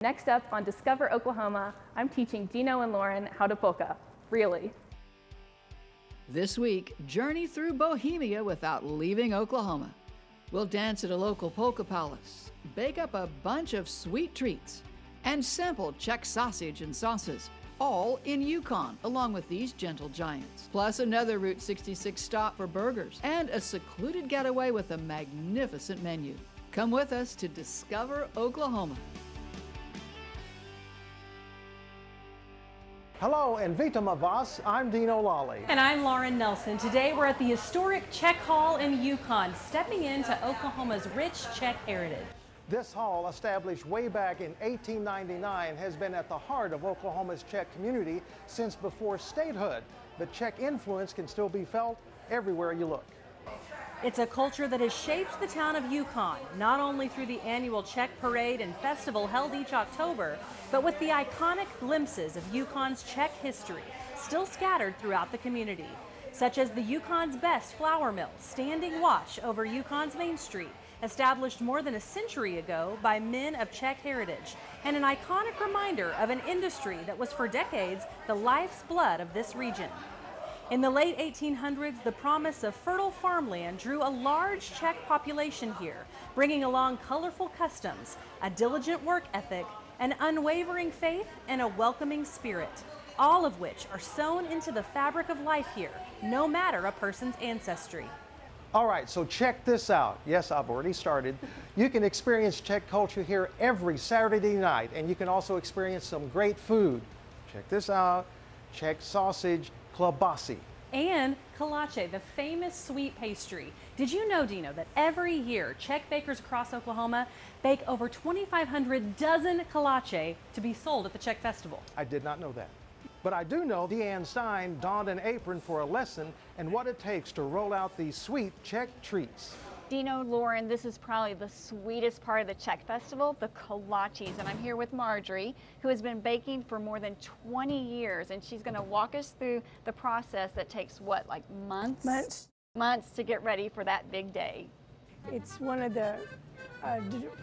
Next up on Discover Oklahoma, I'm teaching Dino and Lauren how to polka. Really. This week, journey through Bohemia without leaving Oklahoma. We'll dance at a local polka palace, bake up a bunch of sweet treats, and sample Czech sausage and sauces, all in Yukon, along with these gentle giants. Plus another Route 66 stop for burgers, and a secluded getaway with a magnificent menu. Come with us to Discover Oklahoma. Hello and Vitam Avas, I'm Dino Lalli. And I'm Lauren Nelson. Today we're at the historic Czech Hall in Yukon, stepping into Oklahoma's rich Czech heritage. This hall, established way back in 1899, has been at the heart of Oklahoma's Czech community since before statehood. The Czech influence can still be felt everywhere you look. It's a culture that has shaped the town of Yukon, not only through the annual Czech parade and festival held each October, but with the iconic glimpses of Yukon's Czech history still scattered throughout the community, such as the Yukon's best flour mill, standing watch over Yukon's Main Street, established more than a century ago by men of Czech heritage, and an iconic reminder of an industry that was for decades the life's blood of this region. In the late 1800s, the promise of fertile farmland drew a large Czech population here, bringing along colorful customs, a diligent work ethic, an unwavering faith, and a welcoming spirit, all of which are sewn into the fabric of life here, no matter a person's ancestry. All right, so check this out. Yes, I've already started. You can experience Czech culture here every Saturday night, and you can also experience some great food. Check this out, Czech sausage, klobásy. And kolache, the famous sweet pastry. Did you know, Dino, that every year Czech bakers across Oklahoma bake over 2,500 dozen kolache to be sold at the Czech Festival? I did not know that. But I do know Deanne Stein donned an apron for a lesson and what it takes to roll out these sweet Czech treats. Dino, Lauren, this is probably the sweetest part of the Czech Festival, the kolaches. And I'm here with Marjorie, who has been baking for more than 20 years. And she's going to walk us through the process that takes, what, like months? Months to get ready for that big day. It's one of the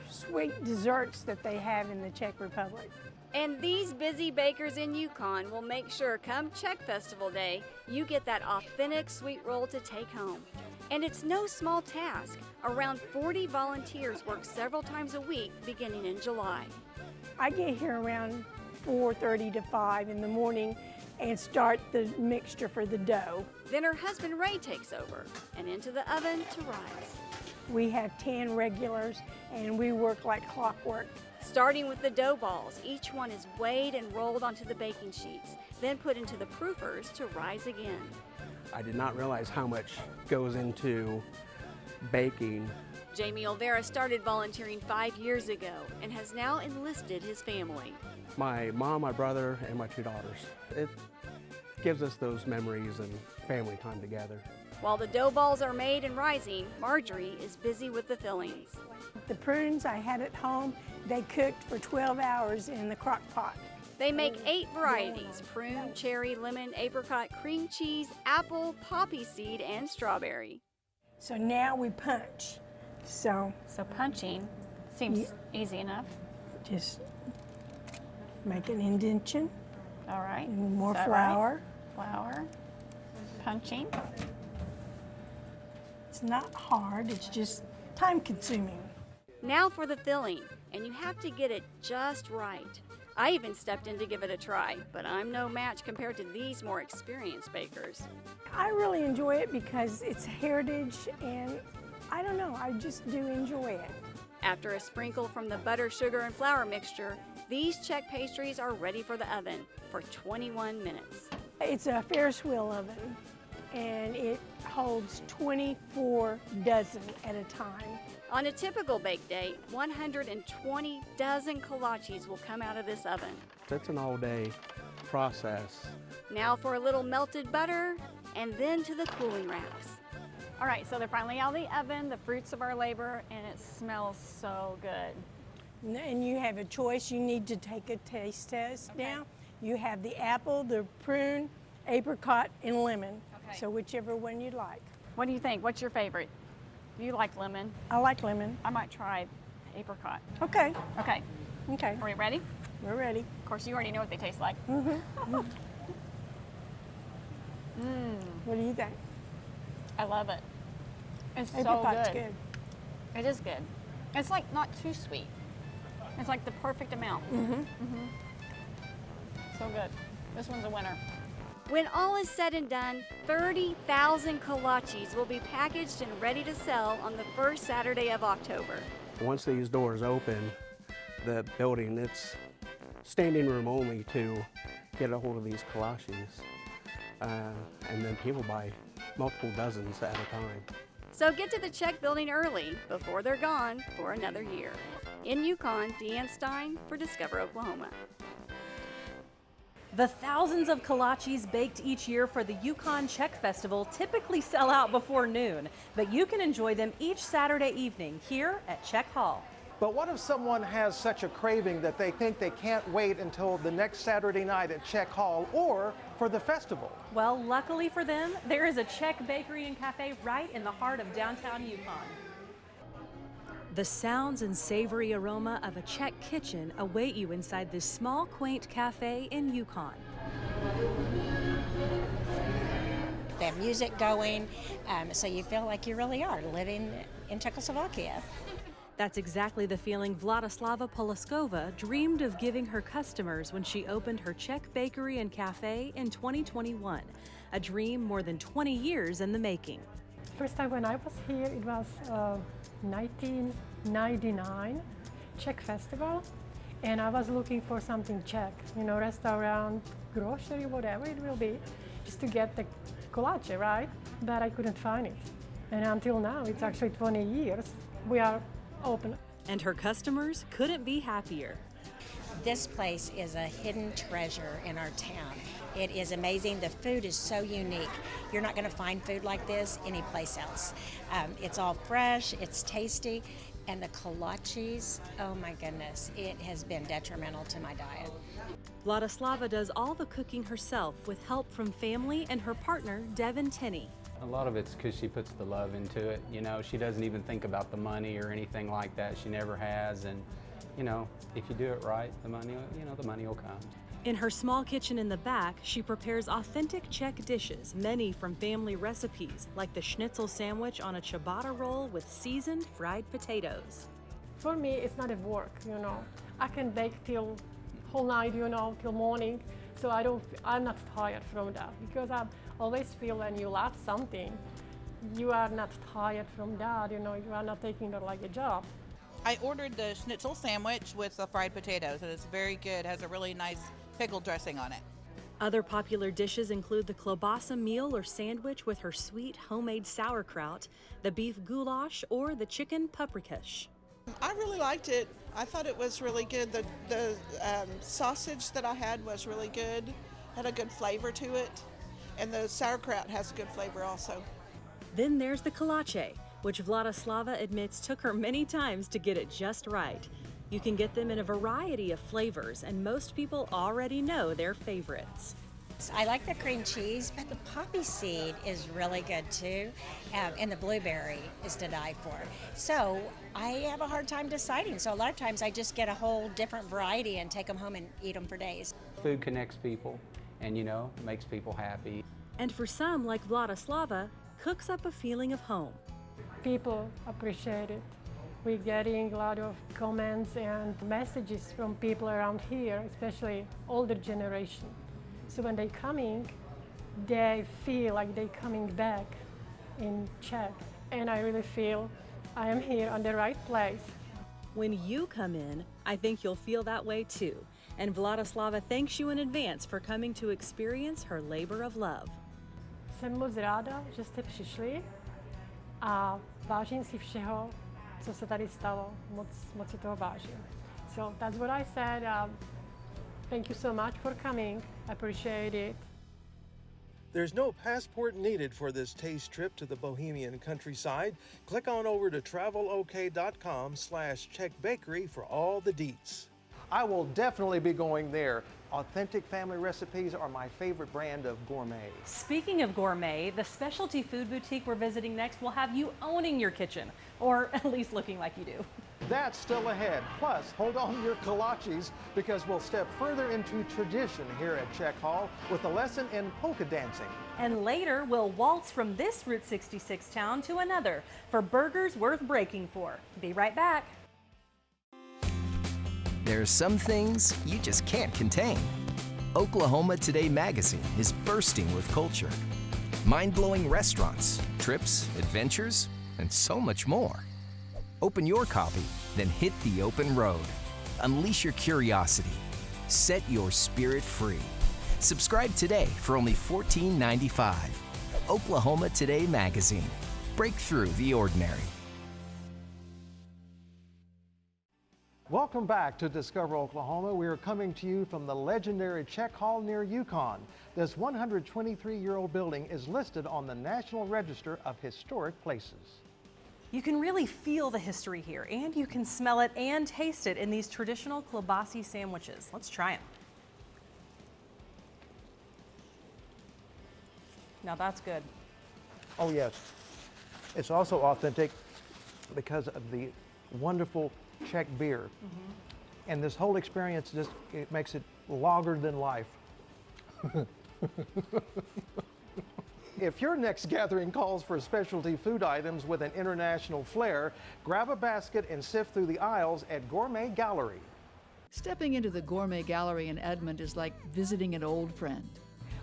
sweet desserts that they have in the Czech Republic. And these busy bakers in Yukon will make sure come Czech Festival Day, you get that authentic sweet roll to take home. And it's no small task. Around 40 volunteers work several times a week beginning in July. I get here around 4:30 to 5 in the morning and start the mixture for the dough. Then her husband Ray takes over and into the oven to rise. We have 10 regulars and we work like clockwork. Starting with the dough balls, each one is weighed and rolled onto the baking sheets, then put into the proofers to rise again. I did not realize how much goes into baking. Jamie Olvera started volunteering 5 years ago and has now enlisted his family. My mom, my brother, and my 2 daughters. It gives us those memories and family time together. While the dough balls are made and rising, Marjorie is busy with the fillings. The prunes I had at home, they cooked for 12 hours in the crock pot. They make 8 varieties: prune, cherry, lemon, apricot, cream cheese, apple, poppy seed, and strawberry. So now we punch. So punching seems easy enough. just make an indentation. All right. And more Is that flour. right? Flour. Punching. It's not hard, it's just time consuming. Now for the filling, and you have to get it just right. I even stepped in to give it a try, but I'm no match compared to these more experienced bakers. I really enjoy it because it's heritage and I don't know, I just do enjoy it. After a sprinkle from the butter, sugar, and flour mixture, these Czech pastries are ready for the oven for 21 minutes. It's a Ferris wheel oven and it holds 24 dozen at a time. On a typical bake day, 120 dozen kolaches will come out of this oven. It's an all-day process. Now for a little melted butter, and then to the cooling racks. All right, so they're finally out of the oven, the fruits of our labor, and it smells so good. And you have a choice. You need to take a taste test now. You have the apple, the prune, apricot, and lemon. Okay. So whichever one you like. What do you think? What's your favorite? You like lemon. I like lemon. I might try apricot. Okay. Okay. Okay, Are we ready? we're ready. Of course, you already know what they taste like. What do you think? I love it. It's so Apricot's good. It is good. It's like not too sweet. It's like the perfect amount. So good. This one's a winner. When all is said and done, 30,000 kolaches will be packaged and ready to sell on the first Saturday of October. Once these doors open, the building, it's standing room only to get a hold of these kolaches. And then people buy multiple dozens at a time. So get to the Czech building early before they're gone for another year. In Yukon, Deanne Stein for Discover Oklahoma. The thousands of kolaches baked each year for the Yukon Czech Festival typically sell out before noon, but you can enjoy them each Saturday evening here at Czech Hall. But what if someone has such a craving that they think they can't wait until the next Saturday night at Czech Hall or for the festival? Well, luckily for them, there is a Czech bakery and cafe right in the heart of downtown Yukon. The sounds and savory aroma of a Czech kitchen await you inside this small, quaint cafe in Yukon. They have music going, so you feel like you really are living in Czechoslovakia. That's exactly the feeling Vladislava Polaskova dreamed of giving her customers when she opened her Czech bakery and cafe in 2021, a dream more than 20 years in the making. First time when I was here, it was 1999 Czech Festival, and I was looking for something Czech, restaurant, grocery, whatever it will be, just to get the kolache, right? But I couldn't find it. And until now, it's actually 20 years, we are open. And her customers couldn't be happier. This place is a hidden treasure in our town. It is amazing. The food is so unique. You're not going to find food like this anyplace else. It's all fresh, it's tasty, and the kolaches, oh my goodness, it has been detrimental to my diet. Vladislava does all the cooking herself with help from family and her partner, Devin Tenney. A lot of it's because she puts the love into it. She doesn't even think about the money or anything like that. She never has. And, if you do it right, the money will come. In her small kitchen in the back, she prepares authentic Czech dishes, many from family recipes, like the schnitzel sandwich on a ciabatta roll with seasoned fried potatoes. For me, it's not a work, I can bake till whole night, till morning. So I'm not tired from that, because I always feel when you love something, you are not tired from that, you are not taking it like a job. I ordered the schnitzel sandwich with the fried potatoes, and it's very good. It has a really nice pickle dressing on it. Other popular dishes include the klobasa meal or sandwich with her sweet homemade sauerkraut, the beef goulash, or the chicken paprikash. I really liked it. I thought it was really good. The sausage that I had was really good, had a good flavor to it, and the sauerkraut has a good flavor also. Then there's the kolache, which Vladislava admits took her many times to get it just right. You can get them in a variety of flavors, and most people already know their favorites. I like the cream cheese, but the poppy seed is really good too, and the blueberry is to die for. So I have a hard time deciding. So a lot of times I just get a whole different variety and take them home and eat them for days. Food connects people and, makes people happy. And for some, like Vladislava, cooks up a feeling of home. People appreciate it. We're getting a lot of comments and messages from people around here, especially older generation. So when they're coming, they feel like they're coming back in Czech. And I really feel I am here on the right place. When you come in, I think you'll feel that way too. And Vladislava thanks you in advance for coming to experience her labor of love. Jsem moc ráda, že jste přišli a vážím si všeho, co se tady stalo. Moc si toho vážím. So that's what I said. Thank you so much for coming. I appreciate it. There's no passport needed for this taste trip to the Bohemian countryside. Click on over to travelok.com/Czech Bakery for all the deets. I will definitely be going there. Authentic family recipes are my favorite brand of gourmet. Speaking of gourmet, the specialty food boutique we're visiting next will have you owning your kitchen, or at least looking like you do. That's still ahead. Plus, hold on to your kolaches because we'll step further into tradition here at Czech Hall with a lesson in polka dancing. And later, we'll waltz from this Route 66 town to another for burgers worth breaking for. Be right back. There's some things you just can't contain. Oklahoma Today magazine is bursting with culture. Mind-blowing restaurants, trips, adventures, and so much more. Open your copy, then hit the open road. Unleash your curiosity. Set your spirit free. Subscribe today for only $14.95. Oklahoma Today magazine. Break through the ordinary. Welcome back to Discover Oklahoma. We are coming to you from the legendary Czech Hall near Yukon. This 123-year-old building is listed on the National Register of Historic Places. You can really feel the history here, and you can smell it and taste it in these traditional kielbasa sandwiches. Let's try them. Now that's good. Oh yes, it's also authentic because of the wonderful Czech beer. And this whole experience just it makes it longer than life. If your next gathering calls for specialty food items with an international flair, grab a basket and sift through the aisles at Gourmet Gallery. Stepping into the Gourmet Gallery in Edmond is like visiting an old friend.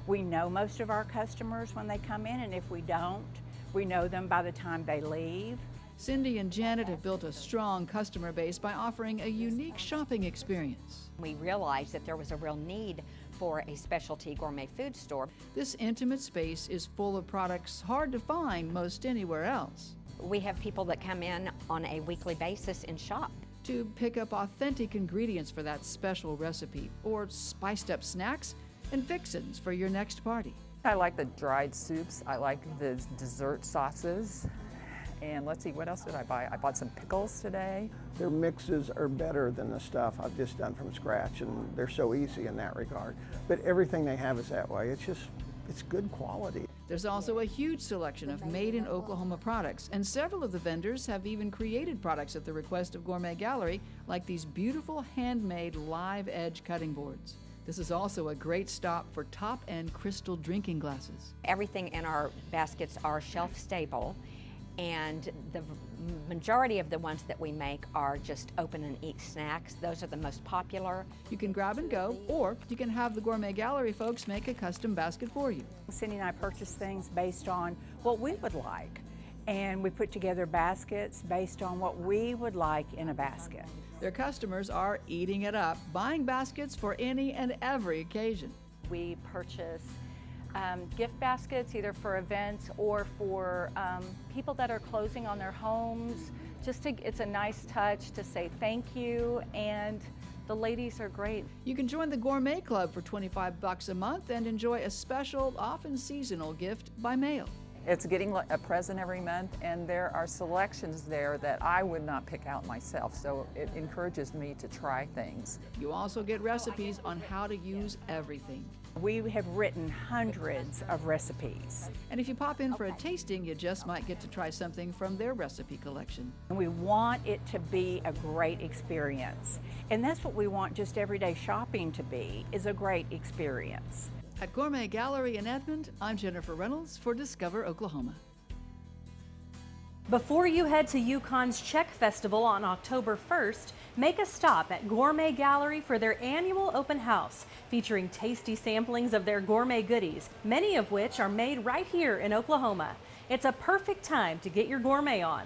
We know most of our customers when they come in, and if we don't, we know them by the time they leave. Cindy and Janet have built a strong customer base by offering a unique shopping experience. We realized that there was a real need for a specialty gourmet food store. This intimate space is full of products hard to find most anywhere else. We have people that come in on a weekly basis and shop. To pick up authentic ingredients for that special recipe, or spiced up snacks and fixins for your next party. I like the dried soups. I like the dessert sauces. And let's see, what else did I buy? I bought some pickles today. Their mixes are better than the stuff I've just done from scratch, and they're so easy in that regard. But everything they have is that way. It's good quality. There's also a huge selection of made-in-Oklahoma products, and several of the vendors have even created products at the request of Gourmet Gallery, like these beautiful handmade live edge cutting boards. This is also a great stop for top-end crystal drinking glasses. Everything in our baskets are shelf-stable, and the majority of the ones that we make are just open and eat snacks. Those are the most popular. You can grab and go, or you can have the Gourmet Gallery folks make a custom basket for you. Cindy and I purchase things based on what we would like, and we put together baskets based on what we would like in a basket. Their customers are eating it up, buying baskets for any and every occasion. We purchase gift baskets either for events or for people that are closing on their homes. It's a nice touch to say thank you, and the ladies are great. You can join the Gourmet Club for $25 a month and enjoy a special, often seasonal gift by mail. It's getting a present every month, and there are selections there that I would not pick out myself, so it encourages me to try things. You also get recipes on how to use everything. We have written hundreds of recipes. And if you pop in for a tasting, you just might get to try something from their recipe collection. And we want it to be a great experience. And that's what we want just everyday shopping to be, is a great experience. At Gourmet Gallery in Edmond, I'm Jennifer Reynolds for Discover Oklahoma. Before you head to Yukon's Czech Festival on October 1st, make a stop at Gourmet Gallery for their annual open house, featuring tasty samplings of their gourmet goodies, many of which are made right here in Oklahoma. It's a perfect time to get your gourmet on.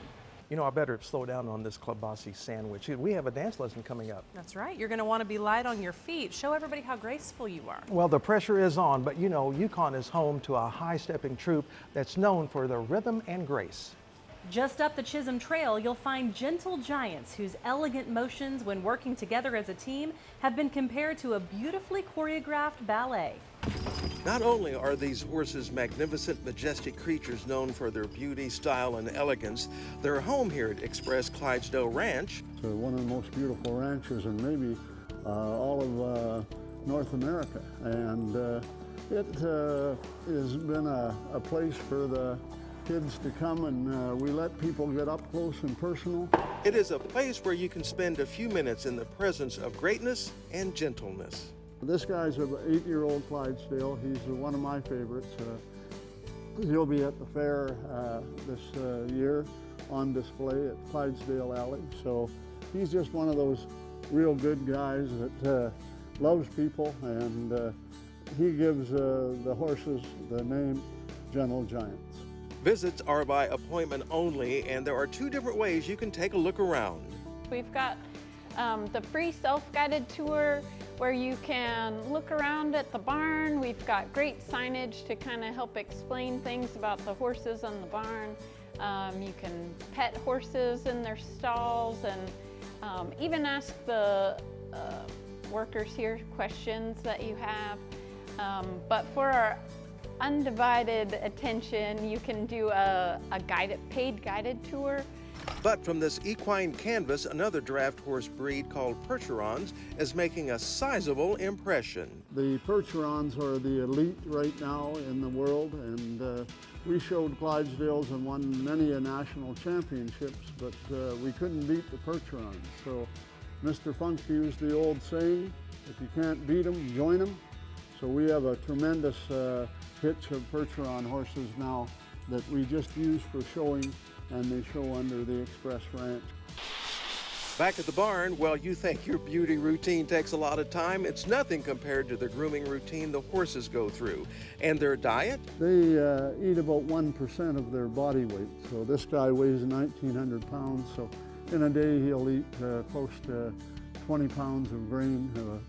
You know, I better slow down on this kolache sandwich. We have a dance lesson coming up. That's right. You're going to want to be light on your feet. Show everybody how graceful you are. Well, the pressure is on, but you know, Yukon is home to a high-stepping troupe that's known for their rhythm and grace. Just up the Chisholm Trail, you'll find gentle giants whose elegant motions when working together as a team have been compared to a beautifully choreographed ballet. Not only are these horses magnificent, majestic creatures known for their beauty, style, and elegance, they're home here at Express Clydesdale Ranch. It's one of the most beautiful ranches in maybe all of North America. And it has been a place for the kids to come, and we let people get up close and personal. It is a place where you can spend a few minutes in the presence of greatness and gentleness. This guy's an 8-year-old Clydesdale. He's one of my favorites. He'll be at the fair this year on display at Clydesdale Lalli. So he's just one of those real good guys that loves people, and he gives the horses the name Gentle Giants. Visits are by appointment only, and there are 2 different ways you can take a look around. We've got the free self-guided tour where you can look around at the barn. We've got great signage to kind of help explain things about the horses in the barn. You can pet horses in their stalls, and even ask the workers here questions that you have. But for our undivided attention, you can do a paid guided tour. But from this equine canvas, another draft horse breed called Percherons is making a sizable impression. The Percherons are the elite right now in the world, and we showed Clydesdales and won many national championships, but we couldn't beat the Percherons. So Mr. Funk used the old saying, if you can't beat them, join them. So we have a tremendous hitch of Percheron horses now that we just use for showing, and they show under the Express Ranch. Back at the barn, well, you think your beauty routine takes a lot of time. It's nothing compared to the grooming routine the horses go through. And their diet? They eat about 1% of their body weight. So this guy weighs 1,900 pounds, so in a day he'll eat close to 20 pounds of grain,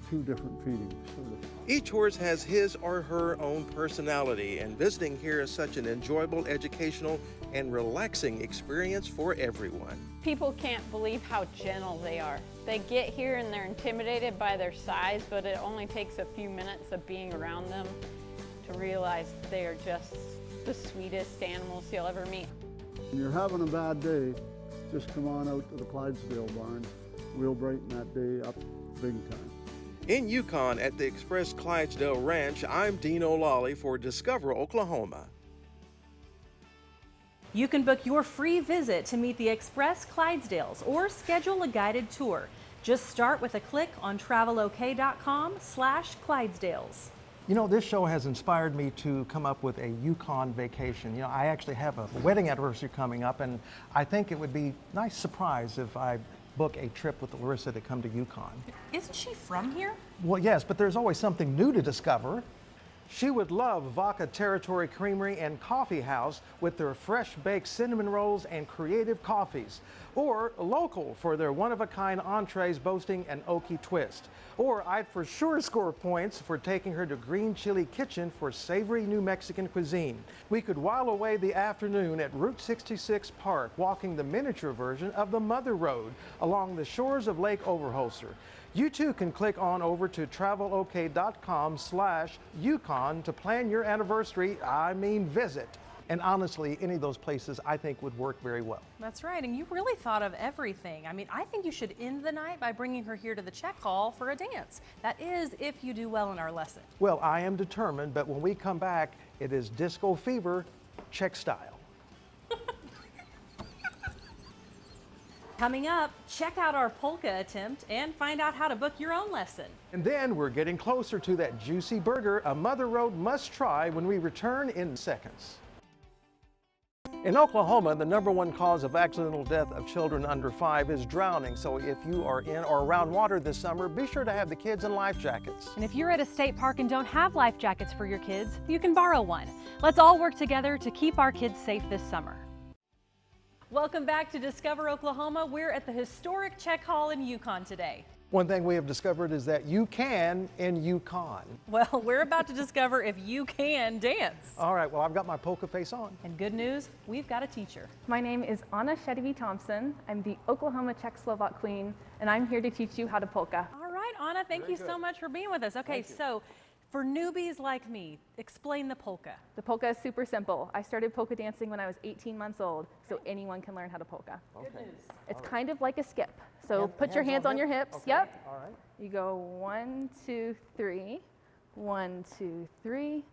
2 different feedings. Each horse has his or her own personality, and visiting here is such an enjoyable, educational, and relaxing experience for everyone. People can't believe how gentle they are. They get here and they're intimidated by their size, but it only takes a few minutes of being around them to realize they are just the sweetest animals you'll ever meet. When you're having a bad day, just come on out to the Clydesdale barn. We'll brighten that day up big time. In Yukon at the Express Clydesdale Ranch, I'm Dino Lalli for Discover Oklahoma. You can book your free visit to meet the Express Clydesdales or schedule a guided tour. Just start with a click on travelok.com/Clydesdales. You know, this show has inspired me to come up with a Yukon vacation. You know, I actually have a wedding anniversary coming up, and I think it would be a nice surprise if I book a trip with Larissa to come to Yukon. Isn't she from here? Well, yes, but there's always something new to discover. She would love Vaca Territory Creamery and Coffee House with their fresh baked cinnamon rolls and creative coffees. Or Local for their one-of-a-kind entrees boasting an oaky twist. Or I'd for sure score points for taking her to Green Chili Kitchen for savory New Mexican cuisine. We could while away the afternoon at Route 66 Park, walking the miniature version of the Mother Road along the shores of Lake Overholser. You too can click on over to travelok.com/Yukon to plan your anniversary, visit. And honestly, any of those places I think would work very well. That's right, and you really thought of everything. I mean, I think you should end the night by bringing her here to the Czech Hall for a dance. That is, if you do well in our lesson. Well, I am determined, but when we come back, it is disco fever, Czech style. Coming up, check out our polka attempt and find out how to book your own lesson. And then we're getting closer to that juicy burger, a Mother Road must try, when we return in seconds. In Oklahoma, the #1 cause of accidental death of children under 5 is drowning. So if you are in or around water this summer, be sure to have the kids in life jackets. And if you're at a state park and don't have life jackets for your kids, you can borrow one. Let's all work together to keep our kids safe this summer. Welcome back to Discover Oklahoma. We're at the historic Czech Hall in Yukon today. One thing we have discovered is that you can in Yukon. Well, we're about to discover if you can dance. All right, well, I've got my polka face on. And good news, we've got a teacher. My name is Anna Shedevy-Thompson. I'm the Oklahoma Czech-Slovak Queen, and I'm here to teach you how to polka. All right, Anna, thank you so much for being with us. Okay, so for newbies like me, explain the polka. The polka is super simple. I started polka dancing when I was 18 months old, so anyone can learn how to polka. Good news. It's kind of like a skip. So put your hands on your hips. Okay. Yep. All right. You go 1, 2, 3, 1, 2, 3,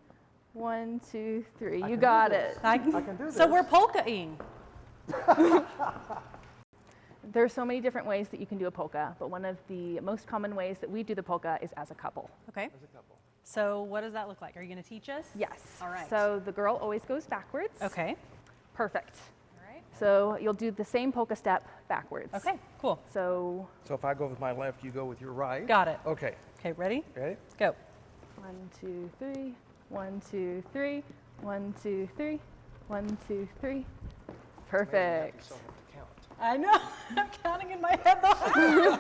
1, 2, 3. You got it. I can do this. So we're polka-ing. There's so many different ways that you can do a polka, but one of the most common ways that we do the polka is as a couple. Okay. As a couple. So what does that look like? Are you going to teach us? Yes. All right. So the girl always goes backwards. Okay. Perfect. All right. So you'll do the same polka step backwards. Okay, cool. So if I go with my left, you go with your right. Got it. Okay. Okay, ready? Ready? Go. 1, 2, 3. 1, 2, 3. 1, 2, 3. 1, 2, 3. Perfect. I know. I'm counting in my head though.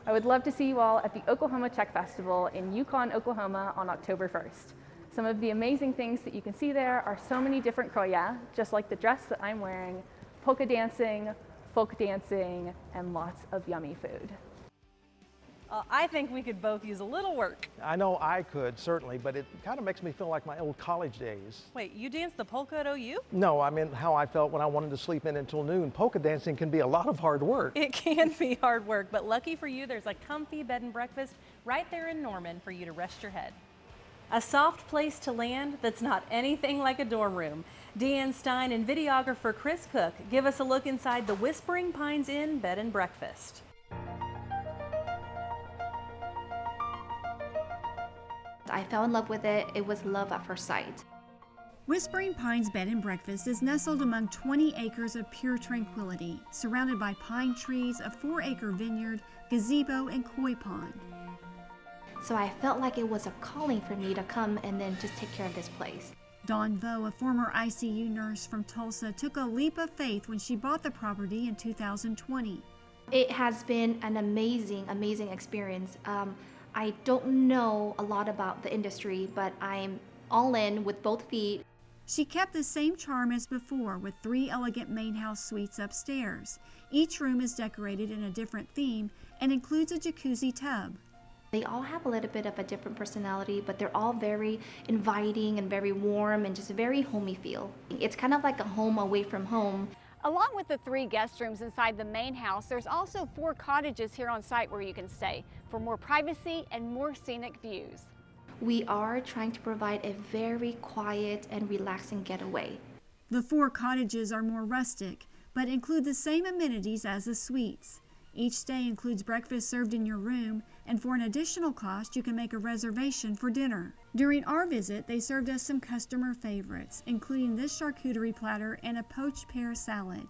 I would love to see you all at the Oklahoma Czech Festival in Yukon, Oklahoma on October 1st. Some of the amazing things that you can see there are so many different kroja, just like the dress that I'm wearing, polka dancing, folk dancing, and lots of yummy food. I think we could both use a little work. I know I could, certainly, but it kind of makes me feel like my old college days. Wait, you danced the polka at OU? No, I mean how I felt when I wanted to sleep in until noon. Polka dancing can be a lot of hard work. It can be hard work, but lucky for you, there's a comfy bed and breakfast right there in Norman for you to rest your head. A soft place to land that's not anything like a dorm room. Deanne Stein and videographer Chris Cook give us a look inside the Whispering Pines Inn Bed and Breakfast. I fell in love with it. It was love at first sight. Whispering Pines Bed and Breakfast is nestled among 20 acres of pure tranquility, surrounded by pine trees, a 4-acre vineyard, gazebo, and koi pond. So I felt like it was a calling for me to come and then just take care of this place. Dawn Vo, a former ICU nurse from Tulsa, took a leap of faith when she bought the property in 2020. It has been an amazing, amazing experience. I don't know a lot about the industry, but I'm all in with both feet. She kept the same charm as before with 3 elegant main house suites upstairs. Each room is decorated in a different theme and includes a jacuzzi tub. They all have a little bit of a different personality, but they're all very inviting and very warm and just very homey feel. It's kind of like a home away from home. Along with the 3 guest rooms inside the main house, there's also 4 cottages here on site where you can stay for more privacy and more scenic views. We are trying to provide a very quiet and relaxing getaway. The 4 cottages are more rustic, but include the same amenities as the suites. Each stay includes breakfast served in your room, and for an additional cost, you can make a reservation for dinner. During our visit, they served us some customer favorites, including this charcuterie platter and a poached pear salad.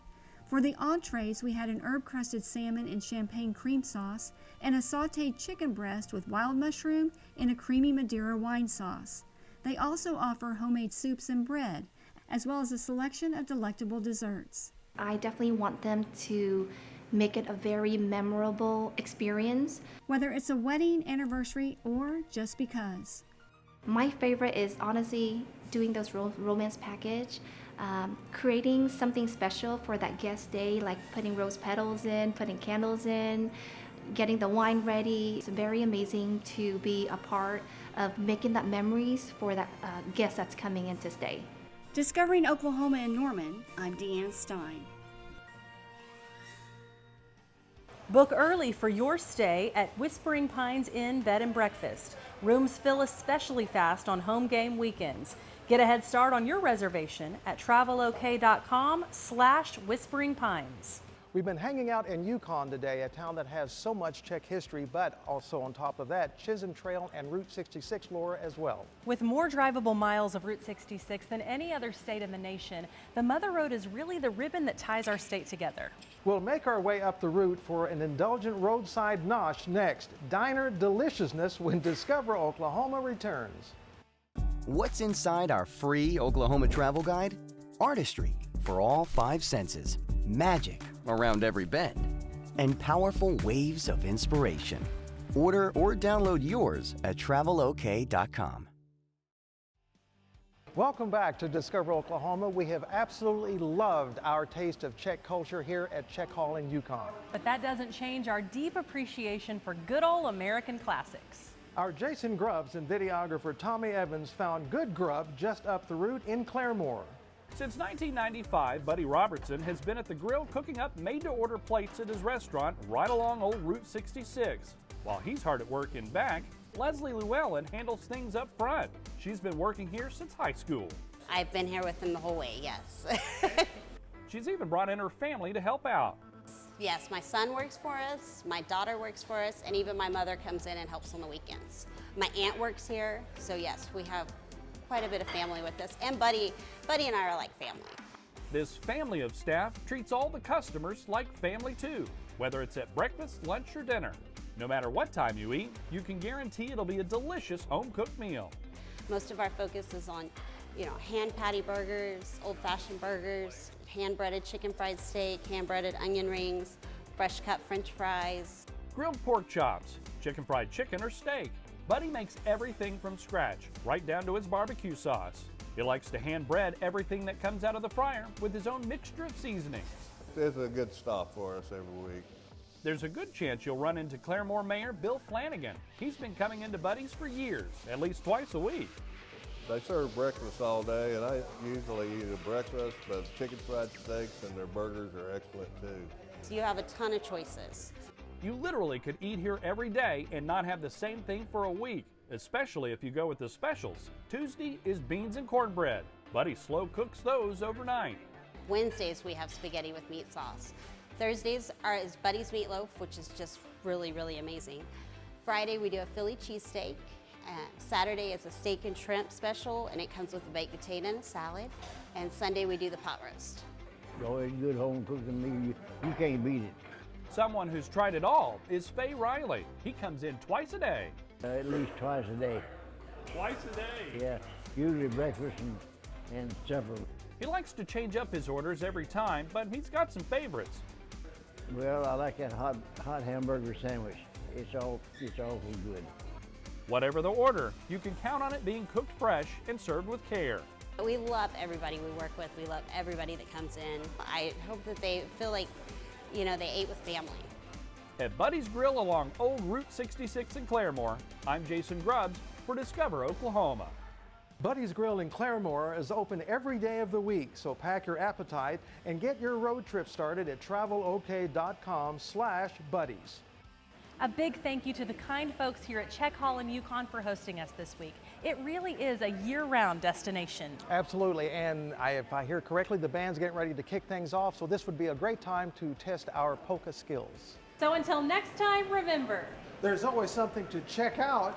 For the entrees, we had an herb-crusted salmon and champagne cream sauce, and a sautéed chicken breast with wild mushroom and a creamy Madeira wine sauce. They also offer homemade soups and bread, as well as a selection of delectable desserts. I definitely want them to make it a very memorable experience. Whether it's a wedding, anniversary, or just because. My favorite is honestly doing those romance package, creating something special for that guest day, like putting rose petals in, putting candles in, getting the wine ready. It's very amazing to be a part of making that memories for that guest that's coming in to stay. Discovering Oklahoma in Norman, I'm Deanne Stein. Book early for your stay at Whispering Pines Inn Bed and Breakfast. Rooms fill especially fast on home game weekends. Get a head start on your reservation at travelok.com/whisperingpines. We've been hanging out in Yukon today, a town that has so much Czech history, but also on top of that, Chisholm Trail and Route 66 lore as well. With more drivable miles of Route 66 than any other state in the nation, the Mother Road is really the ribbon that ties our state together. We'll make our way up the route for an indulgent roadside nosh next. Diner deliciousness when Discover Oklahoma returns. What's inside our free Oklahoma travel guide? Artistry for all 5 senses, magic around every bend, and powerful waves of inspiration. Order or download yours at travelok.com. Welcome back to Discover Oklahoma. We have absolutely loved our taste of Czech culture here at Czech Hall in Yukon. But that doesn't change our deep appreciation for good old American classics. Our Jason Grubbs and videographer Tommy Evans found good grub just up the route in Claremore. Since 1995, Buddy Robertson has been at the grill cooking up made-to-order plates at his restaurant right along old Route 66. While he's hard at work in back, Leslie Llewellyn handles things up front. She's been working here since high school. I've been here with them the whole way, yes. She's even brought in her family to help out. Yes, my son works for us, my daughter works for us, and even my mother comes in and helps on the weekends. My aunt works here, so yes, we have quite a bit of family with us, and Buddy and I are like family. This family of staff treats all the customers like family too, whether it's at breakfast, lunch, or dinner. No matter what time you eat, you can guarantee it'll be a delicious home-cooked meal. Most of our focus is on, hand patty burgers, old-fashioned burgers, hand-breaded chicken fried steak, hand-breaded onion rings, fresh cut French fries. Grilled pork chops, chicken fried chicken, or steak. Buddy makes everything from scratch, right down to his barbecue sauce. He likes to hand bread everything that comes out of the fryer with his own mixture of seasonings. It's a good stop for us every week. There's a good chance you'll run into Claremore Mayor Bill Flanagan. He's been coming into Buddy's for years, at least twice a week. They serve breakfast all day, and I usually eat a breakfast, but chicken fried steaks and their burgers are excellent too. So you have a ton of choices. You literally could eat here every day and not have the same thing for a week, especially if you go with the specials. Tuesday is beans and cornbread. Buddy slow cooks those overnight. Wednesdays we have spaghetti with meat sauce. Thursdays is Buddy's meatloaf, which is just really, really amazing. Friday we do a Philly cheesesteak. Saturday is a steak and shrimp special, and it comes with a baked potato and a salad. And Sunday we do the pot roast. Always good home cooking meal. You can't beat it. Someone who's tried it all is Faye Riley. He comes in twice a day. At least twice a day. Twice a day? Yeah, usually breakfast and supper. He likes to change up his orders every time, but he's got some favorites. Well, I like that hot hamburger sandwich. It's awful good. Whatever the order, you can count on it being cooked fresh and served with care. We love everybody we work with. We love everybody that comes in. I hope that they feel like, they ate with family. At Buddy's Grill along Old Route 66 in Claremore, I'm Jason Grubbs for Discover Oklahoma. Buddy's Grill in Claremore is open every day of the week, so pack your appetite and get your road trip started at travelok.com/buddies. A big thank you to the kind folks here at Czech Hall in Yukon for hosting us this week. It really is a year-round destination. Absolutely, and if I hear correctly, the band's getting ready to kick things off, so this would be a great time to test our polka skills. So until next time, remember, there's always something to check out.